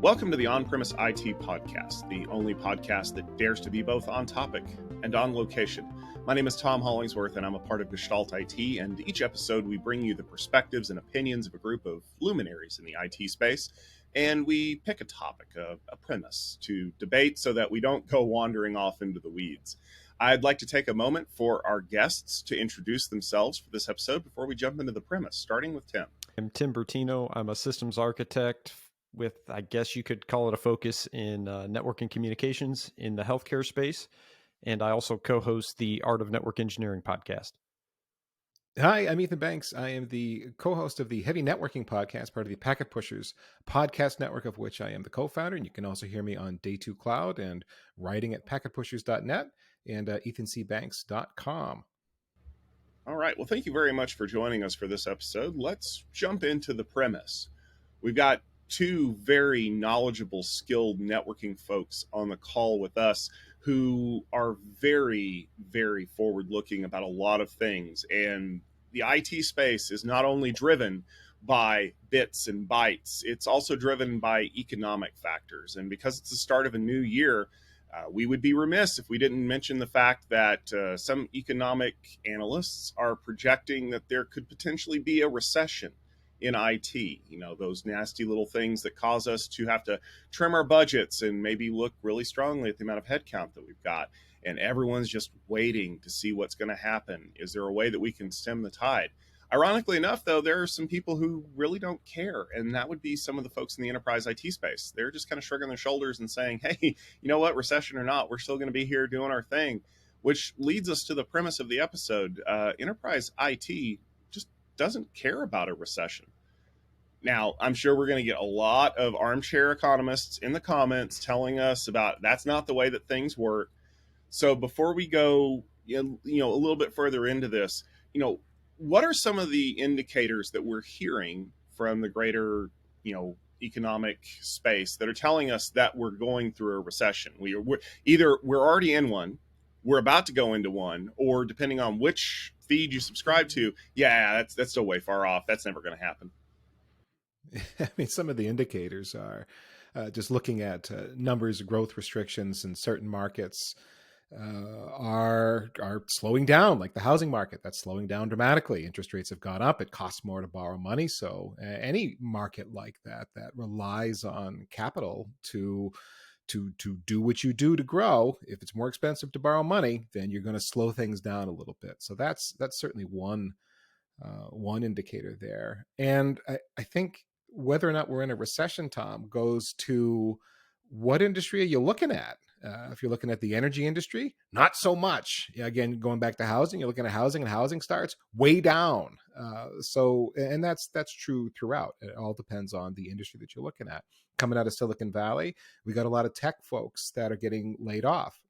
Welcome to the On-Premise IT Podcast, the only podcast that dares to be both on topic and on location. My name is Tom Hollingsworth, and I'm a part of Gestalt IT, and each episode we bring you the perspectives and opinions of a group of luminaries in the IT space, and we pick a topic, a premise, to debate so that we don't go wandering off into the weeds. I'd like to take a moment for our guests to introduce themselves for this episode before we jump into the premise, starting with Tim. I'm Tim Bertino. I'm a systems architect with, I guess you could call it a focus in networking communications in the healthcare space. And I also co-host the Art of Network Engineering podcast. Hi, I'm Ethan Banks. I am the co-host of the Heavy Networking podcast, part of the Packet Pushers podcast network, of which I am the co-founder. And you can also hear me on Day 2 Cloud and writing at packetpushers.net and ethancbanks.com. All right. Well, thank you very much for joining us for this episode. Let's jump into the premise. We've got two very knowledgeable, skilled networking folks on the call with us who are very, very forward-looking about a lot of things. And the IT space is not only driven by bits and bytes, it's also driven by economic factors. And because it's the start of a new year, we would be remiss if we didn't mention the fact that some economic analysts are projecting that there could potentially be a recession in IT. You know, those nasty little things that cause us to have to trim our budgets and maybe look really strongly at the amount of headcount that we've got. And everyone's just waiting to see what's going to happen. Is there a way that we can stem the tide? Ironically enough, though, there are some people who really don't care, and that would be some of the folks in the enterprise IT space. They're just kind of shrugging their shoulders and saying, hey, you know what, recession or not, we're still going to be here doing our thing, which leads us to the premise of the episode. Enterprise IT just doesn't care about a recession. Now, I'm sure we're going to get a lot of armchair economists in the comments telling us about that's not the way that things work. So before we go, a little bit further into this, what are some of the indicators that we're hearing from the greater, economic space that are telling us that we're going through a recession? We're already in one, we're about to go into one, or depending on which feed you subscribe to, that's still way far off. That's never going to happen. I mean, some of the indicators are just looking at numbers of growth restrictions in certain markets are slowing down, like the housing market. That's slowing down dramatically. Interest rates have gone up. It costs more to borrow money. So any market like that relies on capital to do what you do to grow. If it's more expensive to borrow money, then you're going to slow things down a little bit. So that's certainly one indicator there. And I think whether or not we're in a recession, Tom, goes to what industry are you looking at? If you're looking at the energy industry, not so much. Again, going back to housing, you're looking at housing, and housing starts way down. And that's true throughout. It all depends on the industry that you're looking at. Coming out of Silicon Valley, we got a lot of tech folks that are getting laid off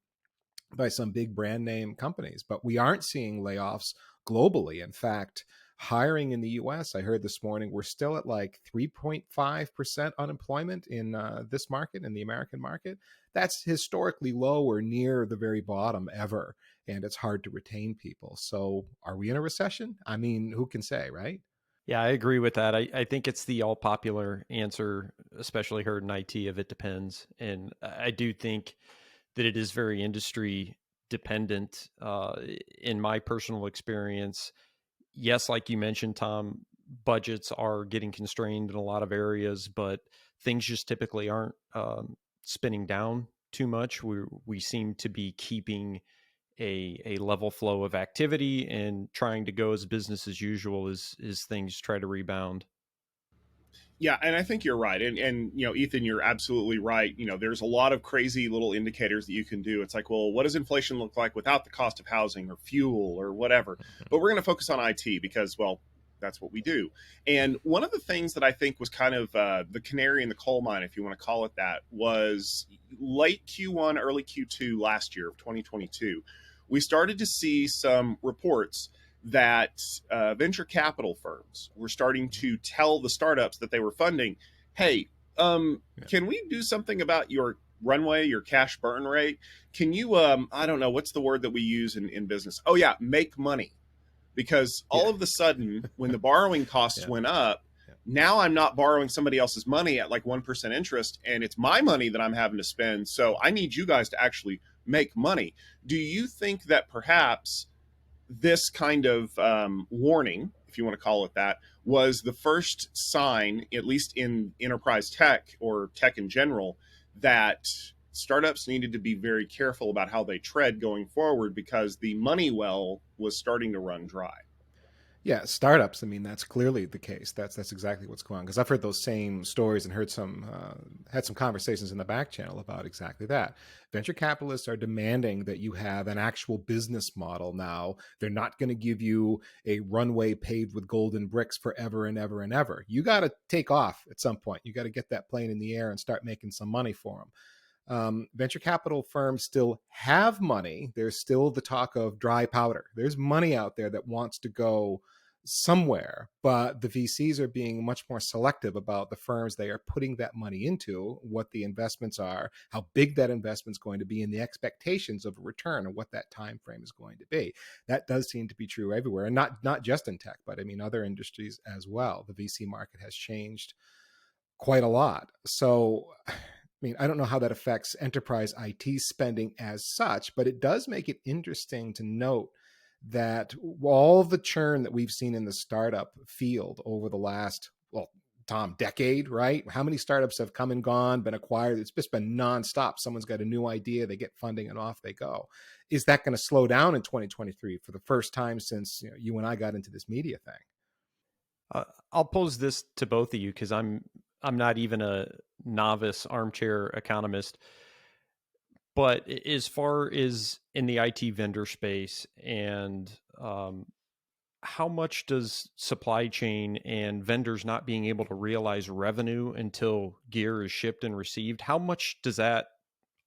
by some big brand name companies, but we aren't seeing layoffs globally. In fact, hiring in the US, I heard this morning, we're still at like 3.5% unemployment in this market, in the American market. That's historically low or near the very bottom ever. And it's hard to retain people. So are we in a recession? I mean, who can say, right? Yeah, I agree with that. I think it's the all popular answer, especially heard in IT, of it depends. And I do think that it is very industry dependent. In my personal experience, yes, like you mentioned, Tom, budgets are getting constrained in a lot of areas, but things just typically aren't spinning down too much. We seem to be keeping a level flow of activity and trying to go as business as usual as things try to rebound. Yeah, and I think you're right. And Ethan, you're absolutely right. There's a lot of crazy little indicators that you can do. It's like, well, what does inflation look like without the cost of housing or fuel or whatever? But we're going to focus on IT because, well, that's what we do. And one of the things that I think was kind of the canary in the coal mine, if you want to call it that, was late Q1, early Q2 last year of 2022. We started to see some reports that venture capital firms were starting to tell the startups that they were funding, hey, can we do something about your runway, your cash burn rate? Can you, I don't know, what's the word that we use in business? Oh yeah, make money. Because all of a sudden, when the borrowing costs went up, Now I'm not borrowing somebody else's money at like 1% interest, and it's my money that I'm having to spend. So I need you guys to actually make money. Do you think that perhaps this kind of warning, if you want to call it that, was the first sign, at least in enterprise tech or tech in general, that startups needed to be very careful about how they tread going forward because the money well was starting to run dry? Yeah, startups. I mean, that's clearly the case. That's exactly what's going on. Because I've heard those same stories and heard had some conversations in the back channel about exactly that. Venture capitalists are demanding that you have an actual business model now. They're not going to give you a runway paved with golden bricks forever and ever and ever. You got to take off at some point. You got to get that plane in the air and start making some money for them. Venture capital firms still have money. There's still the talk of dry powder. There's money out there that wants to go somewhere, but the VCs are being much more selective about the firms they are putting that money into, what the investments are, how big that investment's going to be, and the expectations of a return and what that time frame is going to be. That does seem to be true everywhere, and not just in tech, but I mean other industries as well. The VC market has changed quite a lot. So I mean, I don't know how that affects enterprise IT spending as such, but it does make it interesting to note that all the churn that we've seen in the startup field over the last, well, Tom, decade, right? How many startups have come and gone, been acquired? It's just been nonstop. Someone's got a new idea, they get funding, and off they go. Is that going to slow down in 2023 for the first time since you and I got into this media thing? I'll pose this to both of you because I'm not even a novice armchair economist. But as far as in the IT vendor space, and how much does supply chain and vendors not being able to realize revenue until gear is shipped and received, how much does that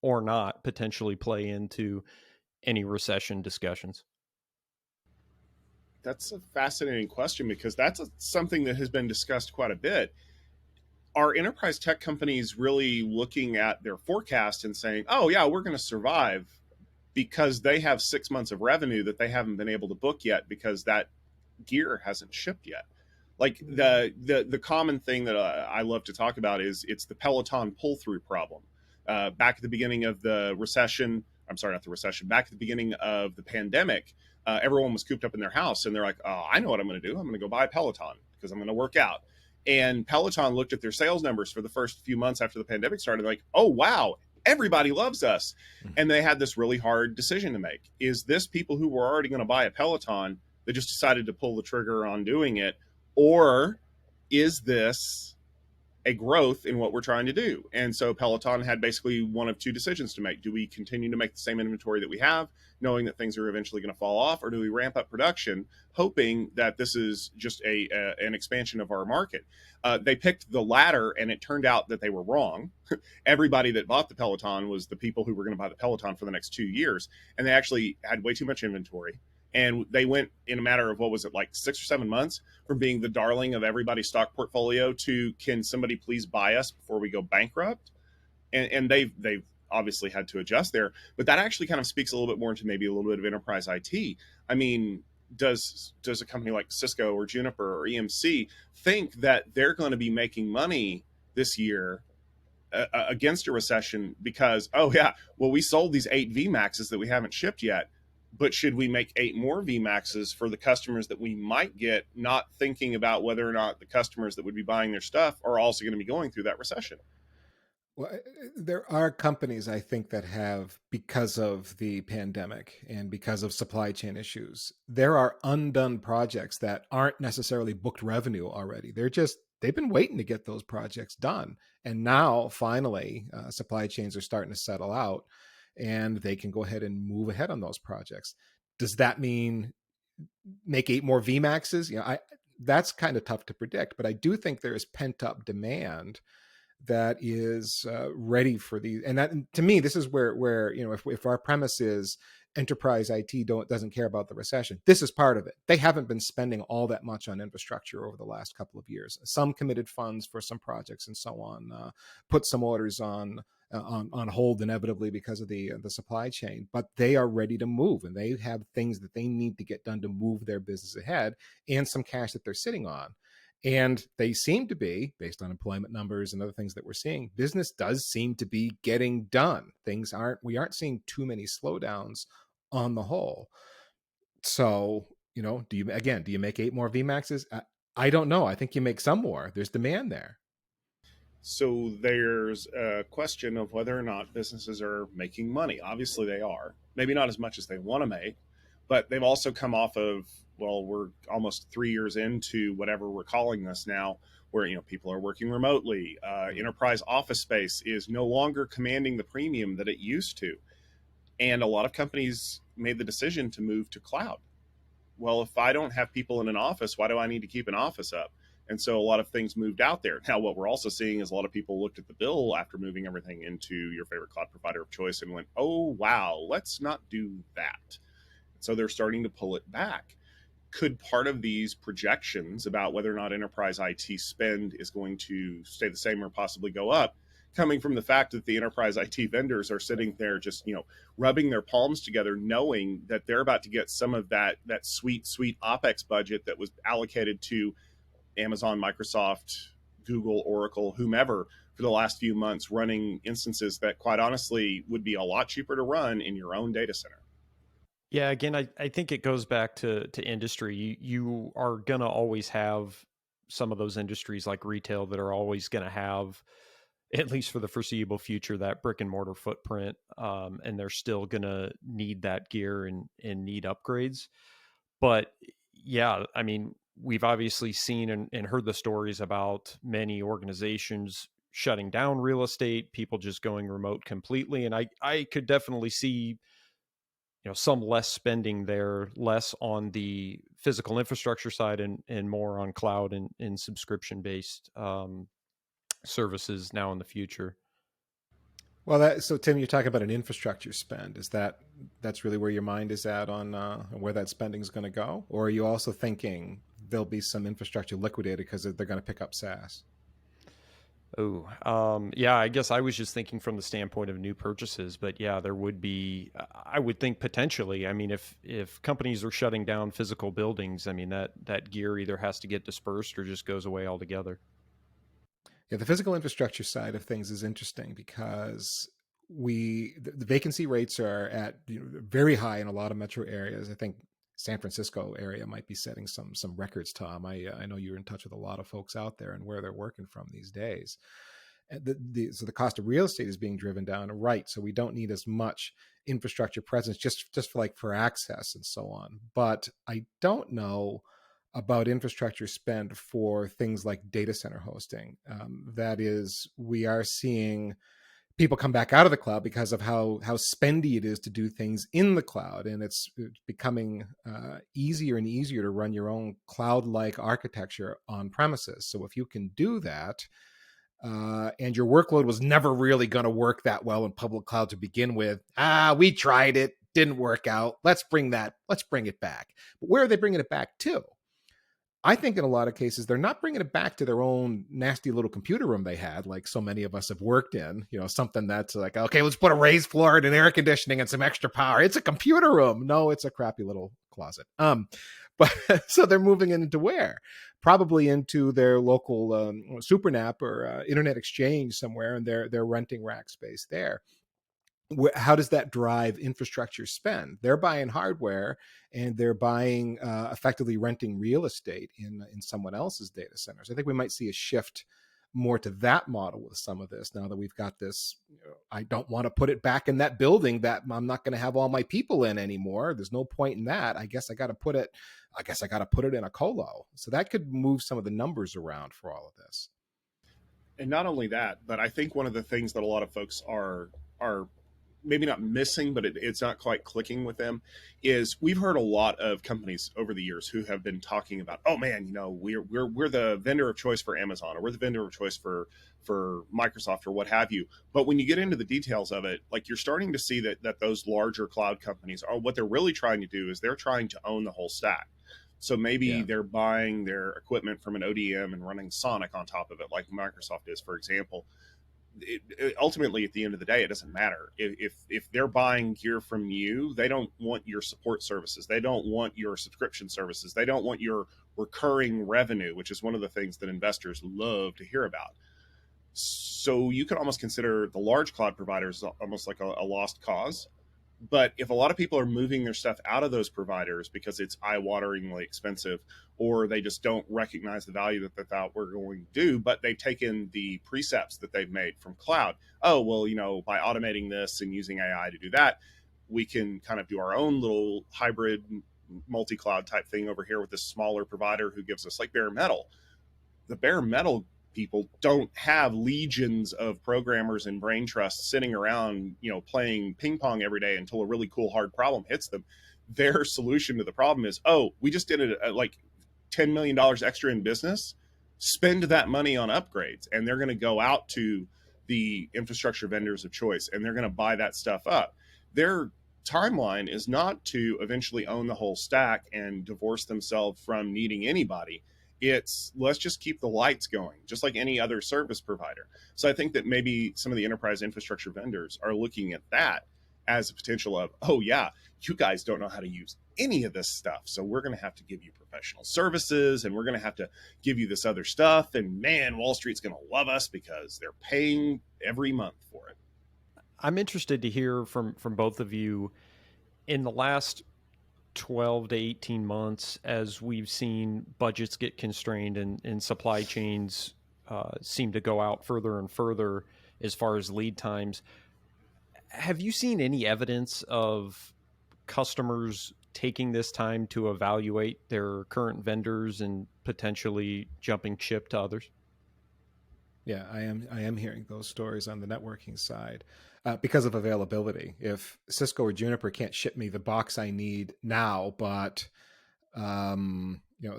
or not potentially play into any recession discussions? That's a fascinating question because that's something that has been discussed quite a bit. Are enterprise tech companies really looking at their forecast and saying, oh, yeah, we're going to survive because they have 6 months of revenue that they haven't been able to book yet because that gear hasn't shipped yet? Like the common thing that I love to talk about is it's the Peloton pull through problem. Back at the beginning of the recession, I'm sorry, not the recession. Back at the beginning of the pandemic, everyone was cooped up in their house, and they're like, "Oh, I know what I'm going to do. I'm going to go buy a Peloton because I'm going to work out." And Peloton looked at their sales numbers for the first few months after the pandemic started, like, "Oh wow, everybody loves us," and they had this really hard decision to make: is this people who were already going to buy a Peloton that just decided to pull the trigger on doing it, or is this a growth in what we're trying to do? And so Peloton had basically one of two decisions to make. Do we continue to make the same inventory that we have, knowing that things are eventually going to fall off, or do we ramp up production, hoping that this is just an expansion of our market? They picked the latter, and it turned out that they were wrong. Everybody that bought the Peloton was the people who were going to buy the Peloton for the next 2 years, and they actually had way too much inventory. And they went in a matter of, what was it, like 6 or 7 months, from being the darling of everybody's stock portfolio to, can somebody please buy us before we go bankrupt? And they've obviously had to adjust there. But that actually kind of speaks a little bit more into maybe a little bit of enterprise IT. I mean, does a company like Cisco or Juniper or EMC think that they're going to be making money this year against a recession because, oh yeah, well, we sold these 8 VMAXs that we haven't shipped yet, but should we make 8 more VMAXs for the customers that we might get, not thinking about whether or not the customers that would be buying their stuff are also going to be going through that recession? Well, there are companies I think that have, because of the pandemic and because of supply chain issues, there are undone projects that aren't necessarily booked revenue already. They've been waiting to get those projects done. And now finally, supply chains are starting to settle out and they can go ahead and move ahead on those projects. Does that mean make 8 more VMAXs? That's kind of tough to predict, but I do think there is pent up demand that is ready for these. And that, to me, this is where if our premise is enterprise IT doesn't care about the recession, this is part of it. They haven't been spending all that much on infrastructure over the last couple of years. Some committed funds for some projects and so on, put some orders on hold inevitably because of the supply chain, but they are ready to move and they have things that they need to get done to move their business ahead and some cash that they're sitting on. And they seem to be, based on employment numbers and other things that we're seeing, business does seem to be getting done. We aren't seeing too many slowdowns on the whole. So, do you make 8 more VMAXs? I don't know. I think you make some more. There's demand there. So there's a question of whether or not businesses are making money. Obviously, they are. Maybe not as much as they want to make, but they've also come off of, well, we're almost 3 years into whatever we're calling this now, where people are working remotely. Enterprise office space is no longer commanding the premium that it used to, and a lot of companies made the decision to move to cloud. Well, if I don't have people in an office, why do I need to keep an office up? And so a lot of things moved out there. Now, what we're also seeing is a lot of people looked at the bill after moving everything into your favorite cloud provider of choice and went, oh, wow, let's not do that. So they're starting to pull it back. Could part of these projections about whether or not enterprise IT spend is going to stay the same or possibly go up coming from the fact that the enterprise IT vendors are sitting there just, rubbing their palms together, knowing that they're about to get some of that sweet OpEx budget that was allocated to Amazon, Microsoft, Google, Oracle, whomever for the last few months, running instances that quite honestly would be a lot cheaper to run in your own data center. Yeah, again, I think it goes back to industry. You are going to always have some of those industries like retail that are always going to have, at least for the foreseeable future, that brick and mortar footprint. And they're still going to need that gear and need upgrades. But yeah, I mean, we've obviously seen and heard the stories about many organizations shutting down real estate, people just going remote completely. And I could definitely see, some less spending there, less on the physical infrastructure side and more on cloud and subscription based services now in the future. Well, so Tim, you're talking about an infrastructure spend. That's really where your mind is at on where that spending is going to go, or are you also thinking there'll be some infrastructure liquidated because they're going to pick up SaaS? Oh, yeah, I guess I was just thinking from the standpoint of new purchases, but yeah, there would be, I would think potentially, I mean, if companies are shutting down physical buildings, I mean, that gear either has to get dispersed or just goes away altogether. Yeah, the physical infrastructure side of things is interesting because the vacancy rates are at very high in a lot of metro areas. I think San Francisco area might be setting some records, Tom. I know you're in touch with a lot of folks out there and where they're working from these days. So the cost of real estate is being driven down, right? So we don't need as much infrastructure presence just for access and so on. But I don't know about infrastructure spend for things like data center hosting. That is, we are seeing people come back out of the cloud because of how spendy it is to do things in the cloud, and it's becoming easier and easier to run your own cloud-like architecture on premises. So if you can do that, and your workload was never really going to work that well in public cloud to begin with, we tried it, didn't work out. Let's bring it back. But where are they bringing it back to? I think in a lot of cases, they're not bringing it back to their own nasty little computer room they had, like so many of us have worked in, something that's like, okay, let's put a raised floor and an air conditioning and some extra power. It's a computer room. No, it's a crappy little closet. But so they're moving it into where? Probably into their local SuperNap or Internet Exchange somewhere, and they're renting rack space there. How does that drive infrastructure spend? They're buying hardware and they're buying effectively renting real estate in someone else's data centers. I think we might see a shift more to that model with some of this now that we've got this. I don't want to put it back in that building that I'm not going to have all my people in anymore. There's no point in that. I guess I got to put it in a colo. So that could move some of the numbers around for all of this. And not only that, but I think one of the things that a lot of folks are maybe not missing, but it's not quite clicking with them, is we've heard a lot of companies over the years who have been talking about, oh man, we're the vendor of choice for Amazon, or we're the vendor of choice for Microsoft, or what have you. But when you get into the details of it, like, you're starting to see that those larger cloud companies are, what they're really trying to do is they're trying to own the whole stack. So maybe they're buying their equipment from an ODM and running Sonic on top of it, like Microsoft is, for example. Ultimately, at the end of the day, it doesn't matter if they're buying gear from you. They don't want your support services, they don't want your subscription services, they don't want your recurring revenue, which is one of the things that investors love to hear about. So you can almost consider the large cloud providers almost like a lost cause. But if a lot of people are moving their stuff out of those providers because it's eye-wateringly expensive, or they just don't recognize the value that they thought we're going to do, but they've taken the precepts that they've made from cloud. Oh, well, by automating this and using AI to do that, we can kind of do our own little hybrid multi-cloud type thing over here with this smaller provider who gives us like bare metal. The bare metal people don't have legions of programmers and brain trusts sitting around, playing ping pong every day until a really cool hard problem hits them. Their solution to the problem is, oh, we just did it at like $10 million extra in business. Spend that money on upgrades. And they're going to go out to the infrastructure vendors of choice and they're going to buy that stuff up. Their timeline is not to eventually own the whole stack and divorce themselves from needing anybody. It's let's just keep the lights going, just like any other service provider. So I think that maybe some of the enterprise infrastructure vendors are looking at that as a potential of, oh yeah, you guys don't know how to use any of this stuff. So we're going to have to give you professional services and we're going to have to give you this other stuff. And man, Wall Street's going to love us because they're paying every month for it. I'm interested to hear from both of you in the last 12 to 18 months, as we've seen budgets get constrained and supply chains seem to go out further and further as far as lead times. Have you seen any evidence of customers taking this time to evaluate their current vendors and potentially jumping ship to others? Yeah, I am hearing those stories on the networking side because of availability. If Cisco or Juniper can't ship me the box I need now, but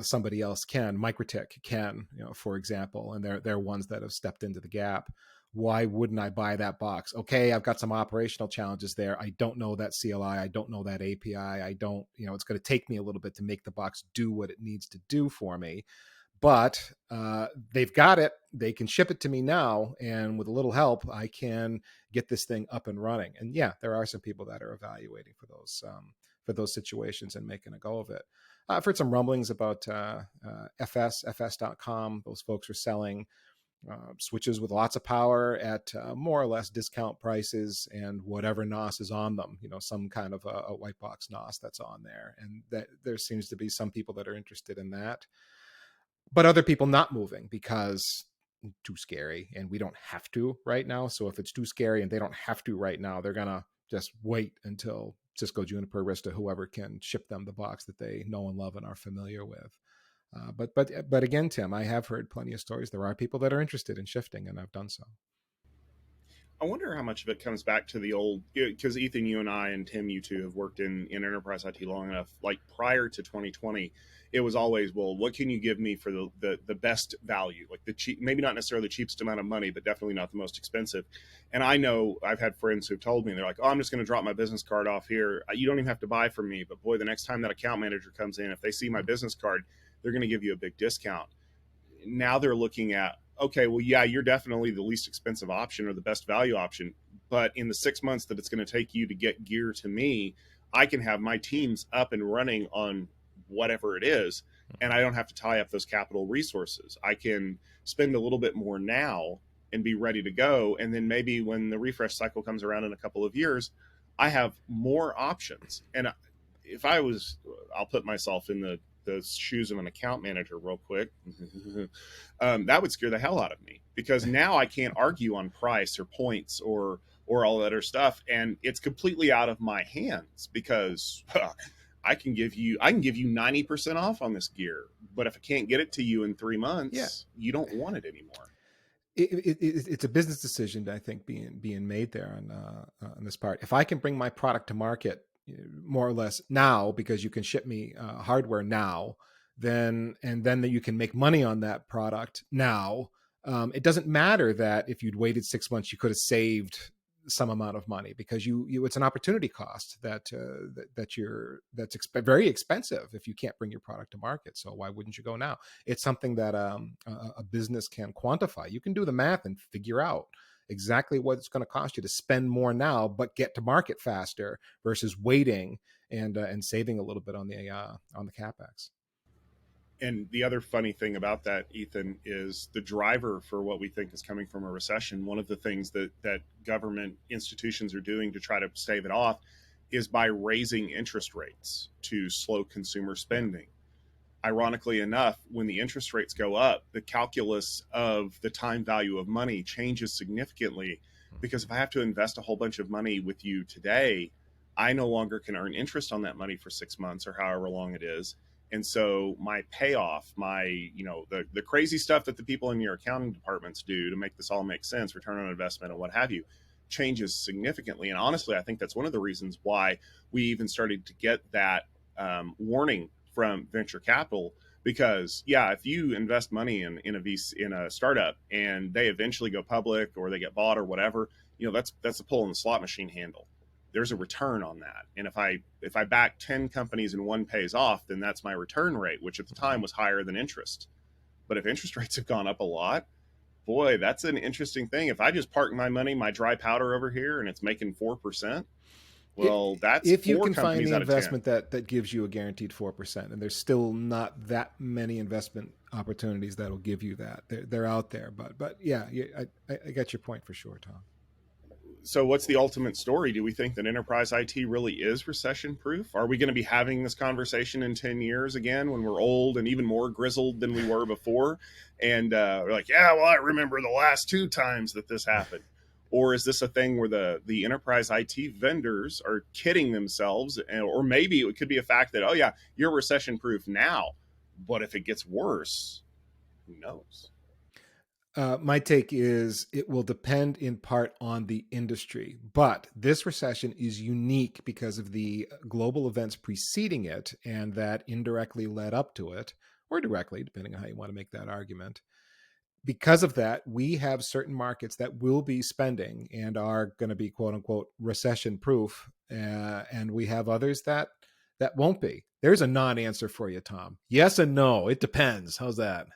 somebody else can, MikroTik can, for example, and they're ones that have stepped into the gap. Why wouldn't I buy that box? Okay, I've got some operational challenges there. I don't know that CLI. I don't know that API. I don't, it's going to take me a little bit to make the box do what it needs to do for me. But they've got it. They can ship it to me now. And with a little help, I can get this thing up and running. And yeah, there are some people that are evaluating for those situations and making a go of it. I've heard some rumblings about fs.com. Those folks are selling switches with lots of power at more or less discount prices, and whatever NOS is on them, some kind of a white box NOS that's on there. And that there seems to be some people that are interested in that. But other people not moving because too scary, and we don't have to right now. So if it's too scary and they don't have to right now, they're going to just wait until Cisco, Juniper, Arista, whoever can ship them the box that they know and love and are familiar with. But again, Tim, I have heard plenty of stories. There are people that are interested in shifting, and I've done so. I wonder how much of it comes back to the old, because Ethan, you and I and Tim, you two have worked in enterprise IT long enough. Like prior to 2020, it was always, well, what can you give me for the best value? Like the cheap, maybe not necessarily the cheapest amount of money, but definitely not the most expensive. And I know I've had friends who've told me, they're like, oh, I'm just going to drop my business card off here. You don't even have to buy from me. But boy, the next time that account manager comes in, if they see my business card, they're going to give you a big discount. Now they're looking at, okay, well, yeah, you're definitely the least expensive option or the best value option. But in the 6 months that it's going to take you to get gear to me, I can have my teams up and running on whatever it is, and I don't have to tie up those capital resources. I can spend a little bit more now and be ready to go. And then maybe when the refresh cycle comes around in a couple of years, I have more options. And if I was, I'll put myself in the shoes of an account manager real quick. That would scare the hell out of me, because now I can't argue on price or points or all that other stuff. And it's completely out of my hands, because I can give you 90% off on this gear, but if I can't get it to you in 3 months, you don't want it anymore. It's a business decision, I think, being made there on this part. If I can bring my product to market more or less now, because you can ship me hardware now, then that you can make money on that product now. It doesn't matter that if you'd waited 6 months, you could have saved some amount of money, because it's an opportunity cost that's very expensive if you can't bring your product to market. So why wouldn't you go now? It's something that a business can quantify. You can do the math and figure out exactly what it's going to cost you to spend more now, but get to market faster, versus waiting and saving a little bit on the CapEx. And the other funny thing about that, Ethan, is the driver for what we think is coming from a recession. One of the things that government institutions are doing to try to stave it off is by raising interest rates to slow consumer Yeah. spending. Ironically enough, when the interest rates go up, the calculus of the time value of money changes significantly, because if I have to invest a whole bunch of money with you today, I no longer can earn interest on that money for 6 months or however long it is. And so my payoff, the crazy stuff that the people in your accounting departments do to make this all make sense, return on investment and what have you, changes significantly. And honestly, I think that's one of the reasons why we even started to get that warning from venture capital, because if you invest money in a startup and they eventually go public or they get bought or whatever, that's a pull in the slot machine handle. There's a return on that. And if I back 10 companies and one pays off, then that's my return rate, which at the time was higher than interest. But if interest rates have gone up a lot, boy, that's an interesting thing. If I just park my money, my dry powder over here, and it's making 4%, well, that's If you four can find companies the out of 10. investment that gives you a guaranteed 4%, and there's still not that many investment opportunities that'll give you that. They're out there, but yeah, I get your point for sure, Tom. So what's the ultimate story? Do we think that enterprise IT really is recession proof? Are we going to be having this conversation in 10 years again when we're old and even more grizzled than we were before? And we're like, yeah, well, I remember the last 2 times that this happened. Or is this a thing where the enterprise IT vendors are kidding themselves? Or maybe it could be a fact that, oh yeah, you're recession proof now, but if it gets worse, who knows? My take is it will depend in part on the industry, but this recession is unique because of the global events preceding it and that indirectly led up to it, or directly, depending on how you want to make that argument. Because of that, we have certain markets that will be spending and are going to be quote unquote recession proof, and we have others that won't be. There's a non-answer for you, Tom. Yes and no. It depends. How's that?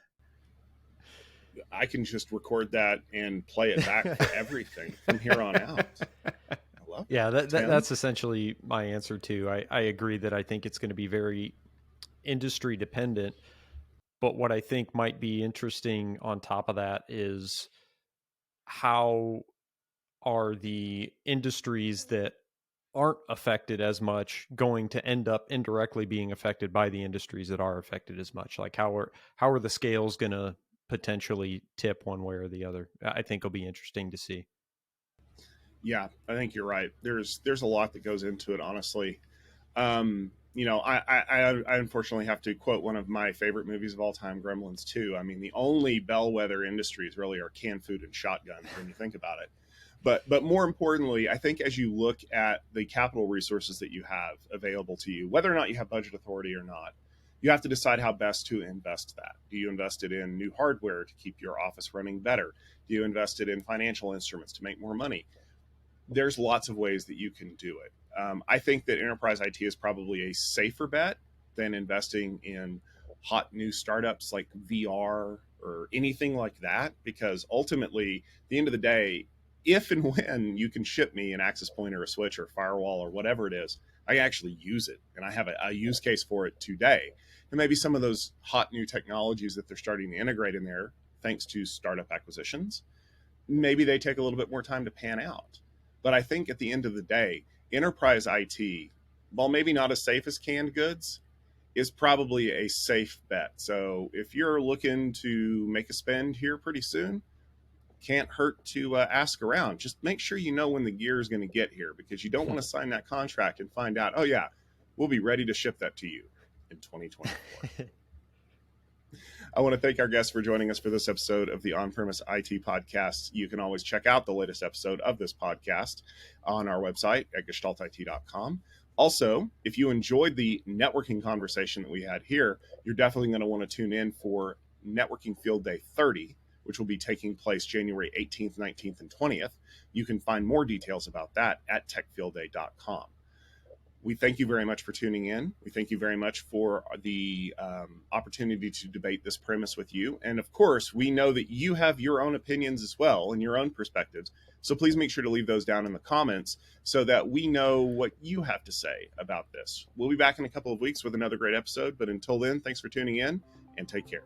I can just record that and play it back for everything from here on out. I love it. Yeah, Tim? that's essentially my answer too. I agree that I think it's going to be very industry dependent. But what I think might be interesting on top of that is how are the industries that aren't affected as much going to end up indirectly being affected by the industries that are affected as much? Like how are the scales going to potentially tip one way or the other? I think it'll be interesting to see. Yeah, I think you're right. There's a lot that goes into it, honestly. I unfortunately have to quote one of my favorite movies of all time, Gremlins 2. I mean, the only bellwether industries really are canned food and shotguns when you think about it. But more importantly, I think as you look at the capital resources that you have available to you, whether or not you have budget authority or not, you have to decide how best to invest that. Do you invest it in new hardware to keep your office running better? Do you invest it in financial instruments to make more money? There's lots of ways that you can do it. I think that enterprise IT is probably a safer bet than investing in hot new startups like VR or anything like that, because ultimately, at the end of the day, if and when you can ship me an access point or a switch or a firewall or whatever it is, I actually use it and I have a use case for it today. And maybe some of those hot new technologies that they're starting to integrate in there, thanks to startup acquisitions, maybe they take a little bit more time to pan out. But I think at the end of the day, enterprise IT, while maybe not as safe as canned goods, is probably a safe bet. So if you're looking to make a spend here pretty soon, can't hurt to ask around. Just make sure you know when the gear is going to get here, because you don't want to sign that contract and find out, oh yeah, we'll be ready to ship that to you in 2024. I want to thank our guests for joining us for this episode of the On-Premise IT Podcast. You can always check out the latest episode of this podcast on our website at gestaltit.com. Also, if you enjoyed the networking conversation that we had here, you're definitely going to want to tune in for Networking Field Day 30, which will be taking place January 18th, 19th, and 20th. You can find more details about that at techfieldday.com. We thank you very much for tuning in. We thank you very much for the opportunity to debate this premise with you. And of course, we know that you have your own opinions as well and your own perspectives. So please make sure to leave those down in the comments so that we know what you have to say about this. We'll be back in a couple of weeks with another great episode. But until then, thanks for tuning in and take care.